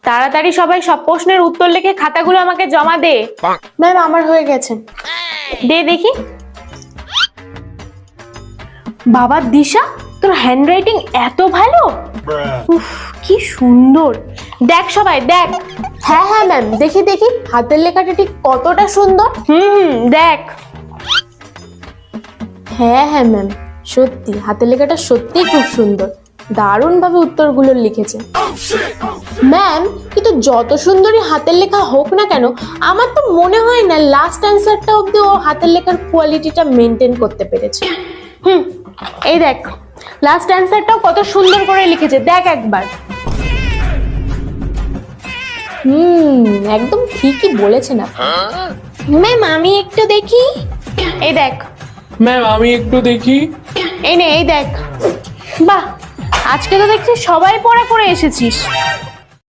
তাড়াতাড়ি সবাই সব প্রশ্নের উত্তর লিখে খাতাগুলো আমাকে জমা দে। ম্যাম আমার হয়ে গেছে। দে দেখি। বাবা দিশা, তোর হ্যান্ডরাইটিং এত ভালো! উফ, কি সুন্দর! দেখ সবাই দেখ। হ্যাঁ হ্যাঁ ম্যাম, দেখি দেখি হাতের লেখাটা ঠিক কতটা সুন্দর। দেখ। হ্যাঁ হ্যাঁ ম্যাম, সত্যি হাতের লেখাটা সত্যিই খুব সুন্দর। দারুণ ভাবে উত্তরগুলো লিখেছে ম্যাম। কিন্তু যত সুন্দরই হাতের লেখা হোক না কেন, আমার তো মনে হয় না লাস্ট অ্যান্সারটা অবধি ও হাতের লেখার কোয়ালিটিটা মেনটেন করতে পেরেছে। এই দেখ, লাস্ট অ্যান্সারটাও কত সুন্দর করে লিখেছে, দেখ একবার। একদম ঠিকই বলেছেন আপনি। ম্যাম আমি একটু দেখি। এই দেখ। ম্যাম আমি একটু দেখি। এই নে, এই দেখ। বাহ, আজকে তো দেখছি সবাই পড়া করে এসেছিস।